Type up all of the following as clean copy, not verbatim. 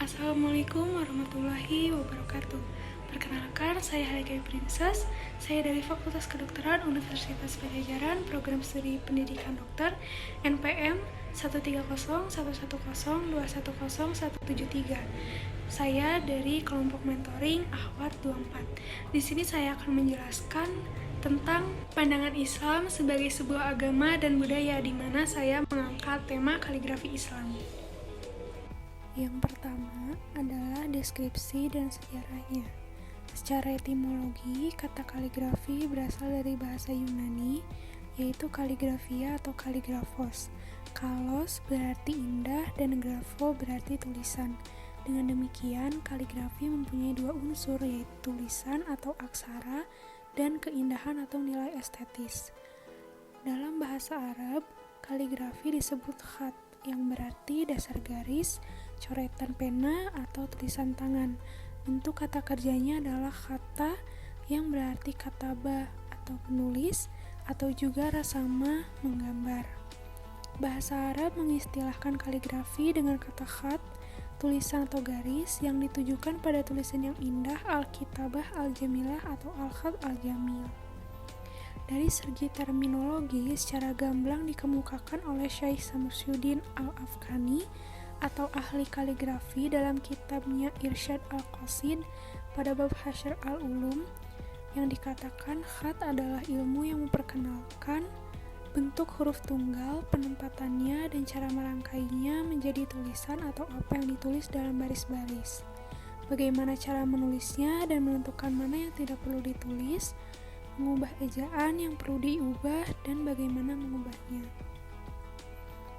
Assalamualaikum warahmatullahi wabarakatuh. Perkenalkan, saya Halika Princess. Saya dari Fakultas Kedokteran Universitas Padjadjaran, Program Studi Pendidikan Dokter, NPM 1301102107173. Saya dari kelompok mentoring Ahwat 24. Di sini saya akan menjelaskan tentang pandangan Islam sebagai sebuah agama dan budaya, di mana saya mengangkat tema kaligrafi Islam. Yang pertama adalah deskripsi dan sejarahnya. Secara etimologi, kata kaligrafi berasal dari bahasa Yunani, yaitu kaligrafia atau kaligrafos. Kalos berarti indah dan grafo berarti tulisan. Dengan demikian, kaligrafi mempunyai dua unsur, yaitu tulisan atau aksara dan keindahan atau nilai estetis. Dalam bahasa Arab, kaligrafi disebut khat, yang berarti dasar garis, coretan pena, atau tulisan tangan. Bentuk kata kerjanya adalah kata, yang berarti kataba atau penulis, atau juga rasama menggambar. Bahasa Arab mengistilahkan kaligrafi dengan kata khat, tulisan atau garis yang ditujukan pada tulisan yang indah, al-kitabah al-jamilah atau al-khat al-jamil. Dari segi terminologi, secara gamblang dikemukakan oleh Syekh Samsuddin Al-Afghani atau ahli kaligrafi dalam kitabnya Irsyad Al-Qasid pada bab Hasyr Al-Ulum, yang dikatakan khat adalah ilmu yang memperkenalkan bentuk huruf tunggal, penempatannya, dan cara merangkainya menjadi tulisan atau apa yang ditulis dalam baris-baris. Bagaimana cara menulisnya dan menentukan mana yang tidak perlu ditulis, mengubah ejaan yang perlu diubah, dan bagaimana mengubahnya.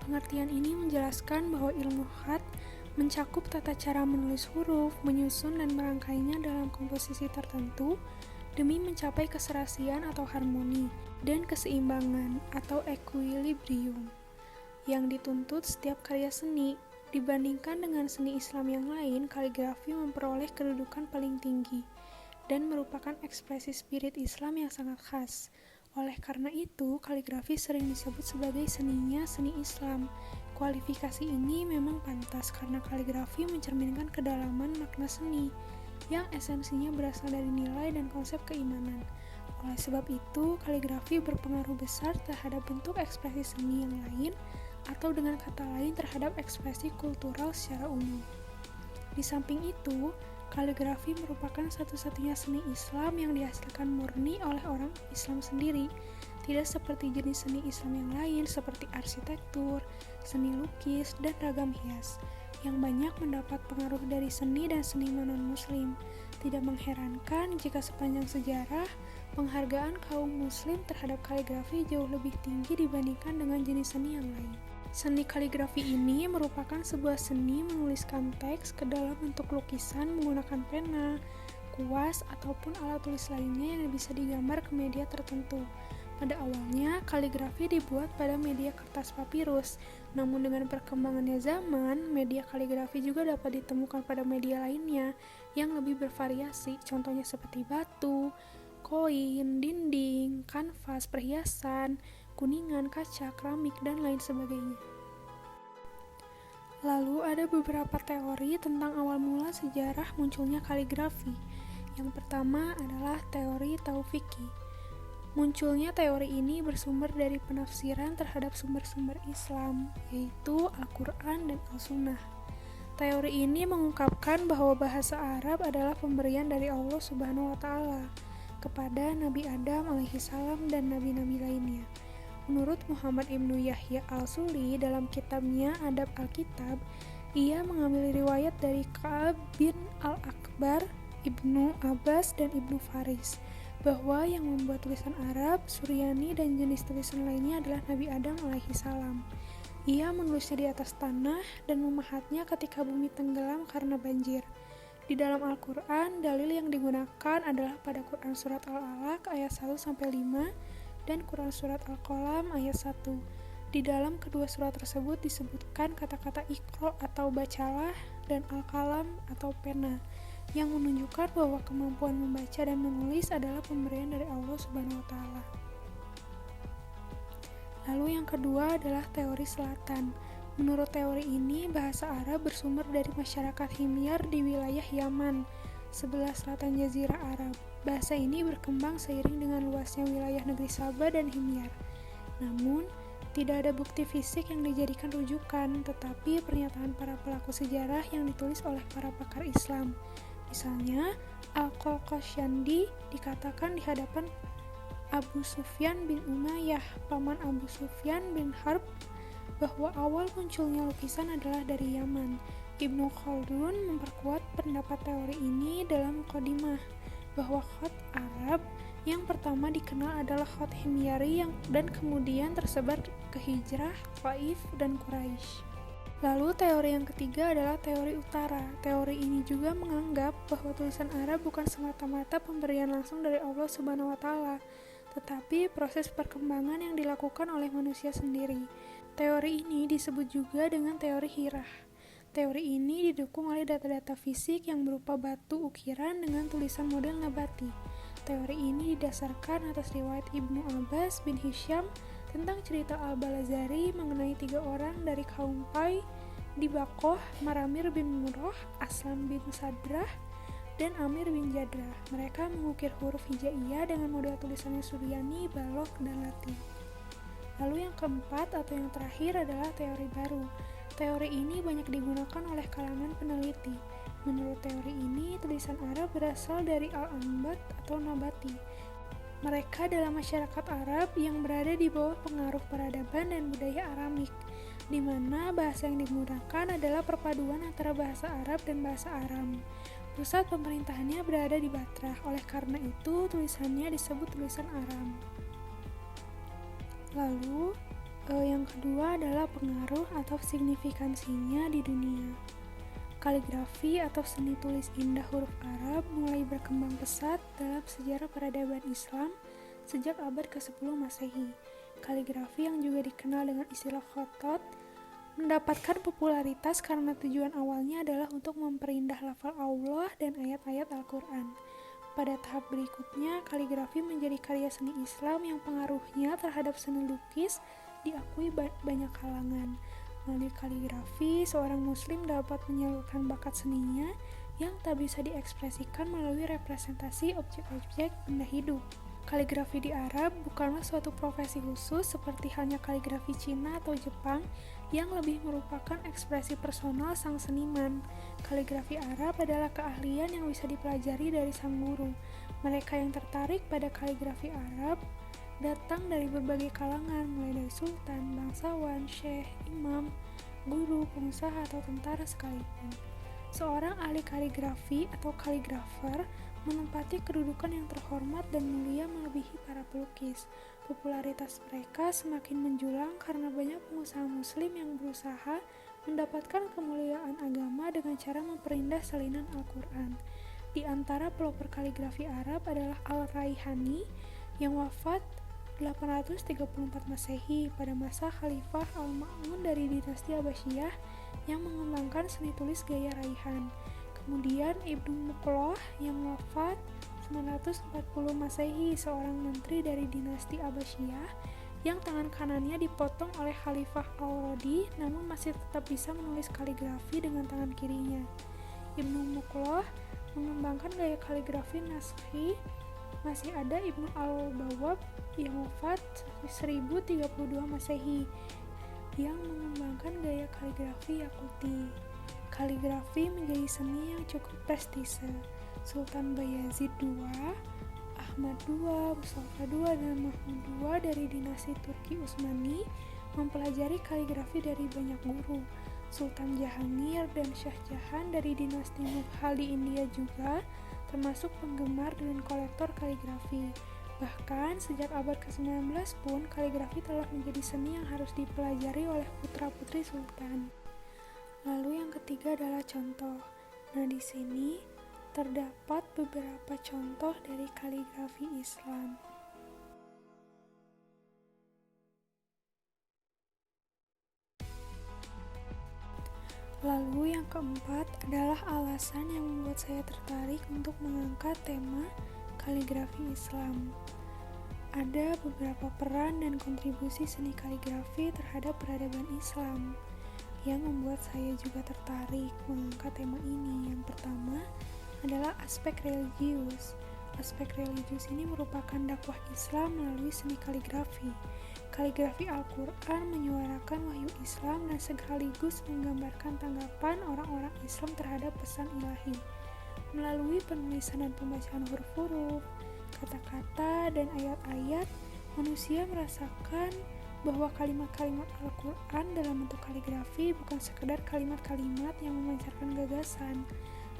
Pengertian ini menjelaskan bahwa ilmu khat mencakup tata cara menulis huruf, menyusun dan merangkainya dalam komposisi tertentu demi mencapai keserasian atau harmoni dan keseimbangan atau equilibrium yang dituntut setiap karya seni. Dibandingkan dengan seni Islam yang lain, kaligrafi memperoleh kedudukan paling tinggi dan merupakan ekspresi spirit Islam yang sangat khas. Oleh karena itu, kaligrafi sering disebut sebagai seninya seni Islam. Kualifikasi ini memang pantas karena kaligrafi mencerminkan kedalaman makna seni, yang esensinya berasal dari nilai dan konsep keimanan. Oleh sebab itu, kaligrafi berpengaruh besar terhadap bentuk ekspresi seni yang lain, atau dengan kata lain terhadap ekspresi kultural secara umum. Di samping itu, kaligrafi merupakan satu-satunya seni Islam yang dihasilkan murni oleh orang Islam sendiri, tidak seperti jenis seni Islam yang lain seperti arsitektur, seni lukis, dan ragam hias, yang banyak mendapat pengaruh dari seni dan seniman non-muslim. Tidak mengherankan jika sepanjang sejarah, penghargaan kaum muslim terhadap kaligrafi jauh lebih tinggi dibandingkan dengan jenis seni yang lain. Seni kaligrafi ini merupakan sebuah seni menuliskan teks ke dalam bentuk lukisan menggunakan pena, kuas, ataupun alat tulis lainnya yang bisa digambar ke media tertentu. Pada awalnya, kaligrafi dibuat pada media kertas papirus, namun dengan perkembangannya zaman, media kaligrafi juga dapat ditemukan pada media lainnya yang lebih bervariasi, contohnya seperti batu, koin, dinding, kanvas, perhiasan, kuningan, kaca, keramik, dan lain sebagainya. Lalu ada beberapa teori tentang awal mula sejarah munculnya kaligrafi. Yang pertama adalah teori Taufiki. Munculnya teori ini bersumber dari penafsiran terhadap sumber-sumber Islam, yaitu Al-Quran dan Al-Sunnah. Teori ini mengungkapkan bahwa bahasa Arab adalah pemberian dari Allah Subhanahu wa Ta'ala kepada Nabi Adam alaihissalam dan nabi-nabi lainnya. Menurut Muhammad Ibnu Yahya Al-Suli dalam kitabnya Adab Al-Kitab, ia mengambil riwayat dari Ka'ab bin Al-Akbar, Ibnu Abbas, dan Ibnu Faris, bahwa yang membuat tulisan Arab, Suryani, dan jenis tulisan lainnya adalah Nabi Adam alaihissalam. Ia menulisnya di atas tanah dan memahatnya ketika bumi tenggelam karena banjir. Di dalam Al-Quran, dalil yang digunakan adalah pada Quran Surat Al-Alaq ayat 1-5 dan Quran Surat Al-Qalam ayat 1. Di dalam kedua surat tersebut disebutkan kata-kata Iqra atau bacalah dan Al-Qalam atau pena, yang menunjukkan bahwa kemampuan membaca dan menulis adalah pemberian dari Allah Subhanahu wa Ta'ala. Lalu yang kedua adalah teori selatan. Menurut teori ini, bahasa Arab bersumber dari masyarakat Himyar di wilayah Yaman, sebelah selatan Jazirah Arab. Bahasa ini berkembang seiring dengan luasnya wilayah negeri Saba dan Himyar. Namun, tidak ada bukti fisik yang dijadikan rujukan, tetapi pernyataan para pelaku sejarah yang ditulis oleh para pakar Islam. Misalnya, Al-Qalqasyandi dikatakan di hadapan Abu Sufyan bin Umayyah, paman Abu Sufyan bin Harb, bahwa awal munculnya lukisan adalah dari Yaman. Ibnu Khaldun memperkuat pendapat teori ini dalam Muqaddimah, bahwa khat Arab yang pertama dikenal adalah khat Himyari dan kemudian tersebar ke Hijrah, Taif, dan Quraisy. Lalu teori yang ketiga adalah teori utara. Teori ini juga menganggap bahwa tulisan Arab bukan semata-mata pemberian langsung dari Allah Subhanahu wa Ta'ala, tetapi proses perkembangan yang dilakukan oleh manusia sendiri. Teori ini disebut juga dengan teori Hirah. Teori ini didukung oleh data-data fisik yang berupa batu ukiran dengan tulisan model nabati. Teori ini didasarkan atas riwayat Ibnu Abbas bin Hisham tentang cerita Al-Balazari mengenai 3 orang dari kaum Pai di Baqoh, Maramir bin Murrah, Aslam bin Sadrah, dan Amir bin Jadrah. Mereka mengukir huruf hijaiyah dengan model tulisannya Suryani, Balogh, dan Latin. Lalu yang keempat atau yang terakhir adalah teori baru. Teori ini banyak digunakan oleh kalangan peneliti. Menurut teori ini, tulisan Arab berasal dari Al-Anbat atau Nabati. Mereka adalah masyarakat Arab yang berada di bawah pengaruh peradaban dan budaya Aramik, di mana bahasa yang digunakan adalah perpaduan antara bahasa Arab dan bahasa Aram. Pusat pemerintahannya berada di Batrah, oleh karena itu tulisannya disebut tulisan Aram. Lalu, yang kedua adalah pengaruh atau signifikansinya di dunia. Kaligrafi atau seni tulis indah huruf Arab mulai berkembang pesat dalam sejarah peradaban Islam sejak abad ke-10 Masehi. Kaligrafi yang juga dikenal dengan istilah khotot mendapatkan popularitas karena tujuan awalnya adalah untuk memperindah lafal Allah dan ayat-ayat Al-Quran. Pada tahap berikutnya, kaligrafi menjadi karya seni Islam yang pengaruhnya terhadap seni lukis diakui banyak kalangan. Melalui kaligrafi, seorang muslim dapat menyalurkan bakat seninya yang tak bisa diekspresikan melalui representasi objek-objek benda hidup. Kaligrafi di Arab bukanlah suatu profesi khusus seperti halnya kaligrafi Cina atau Jepang yang lebih merupakan ekspresi personal sang seniman. Kaligrafi Arab adalah keahlian yang bisa dipelajari dari sang guru. Mereka yang tertarik pada kaligrafi Arab datang dari berbagai kalangan, mulai dari sultan, bangsawan, syekh, imam, guru, pengusaha, atau tentara sekalipun. Seorang ahli kaligrafi atau kaligrafer menempati kedudukan yang terhormat dan mulia melebihi para pelukis. Popularitas mereka semakin menjulang karena banyak pengusaha muslim yang berusaha mendapatkan kemuliaan agama dengan cara memperindah salinan Al-Quran. Di antara pelopor kaligrafi Arab adalah Al-Raihani yang wafat 834 Masehi pada masa Khalifah Al-Ma'mun dari dinasti Abbasiyah yang mengembangkan seni tulis gaya Raihan. Kemudian Ibnu Muqloh yang wafat 940 Masehi, seorang menteri dari dinasti Abbasiyah yang tangan kanannya dipotong oleh Khalifah Al-Rodi namun masih tetap bisa menulis kaligrafi dengan tangan kirinya. Ibnu Muqloh mengembangkan gaya kaligrafi naskhi. Masih ada Ibnu Al-Bawwab yang wafat 1032 Masehi yang mengembangkan gaya kaligrafi Yaquti. Kaligrafi menjadi seni yang cukup prestise. Sultan Bayazid II, Ahmad II, Mustafa II, dan Mahmud II dari dinasti Turki Utsmani mempelajari kaligrafi dari banyak guru. Sultan Jahangir dan Shah Jahan dari dinasti Mughal di India juga termasuk penggemar dan kolektor kaligrafi. Bahkan sejak abad ke-19 pun kaligrafi telah menjadi seni yang harus dipelajari oleh putra-putri sultan. Lalu yang ketiga adalah contoh. Nah, di sini terdapat beberapa contoh dari kaligrafi Islam. Lalu yang keempat adalah alasan yang membuat saya tertarik untuk mengangkat tema kaligrafi Islam. Ada beberapa peran dan kontribusi seni kaligrafi terhadap peradaban Islam. yang membuat saya juga tertarik mengangkat tema ini. Yang pertama adalah aspek religius. Aspek religius ini merupakan dakwah Islam melalui seni kaligrafi. Kaligrafi Al-Quran menyuarakan wahyu Islam dan sekaligus menggambarkan tanggapan orang-orang Islam terhadap pesan ilahi. Melalui penulisan dan pembacaan huruf-huruf, kata-kata, dan ayat-ayat, manusia merasakan bahwa kalimat-kalimat Al-Quran dalam bentuk kaligrafi bukan sekedar kalimat-kalimat yang memancarkan gagasan,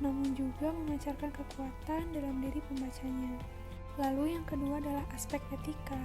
namun juga memancarkan kekuatan dalam diri pembacanya. Lalu yang kedua adalah aspek etika,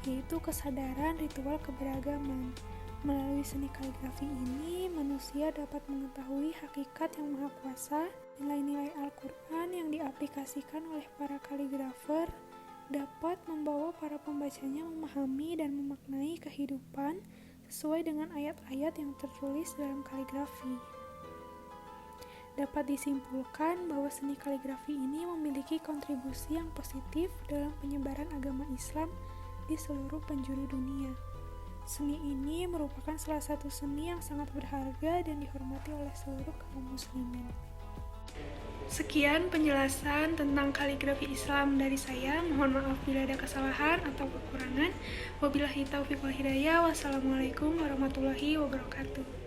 yaitu kesadaran ritual keberagaman. Melalui seni kaligrafi ini, manusia dapat mengetahui hakikat yang maha kuasa, nilai-nilai Al-Quran yang diaplikasikan oleh para kaligrafer dapat membawa para pembacanya memahami dan memaknai kehidupan sesuai dengan ayat-ayat yang tertulis dalam kaligrafi. Dapat disimpulkan bahwa seni kaligrafi ini memiliki kontribusi yang positif dalam penyebaran agama Islam di seluruh penjuru dunia. Seni ini merupakan salah satu seni yang sangat berharga dan dihormati oleh seluruh kaum muslimin. Sekian penjelasan tentang kaligrafi Islam dari saya. Mohon maaf bila ada kesalahan atau kekurangan. Wabillahi taufiq wal hidayah. Wassalamualaikum warahmatullahi wabarakatuh.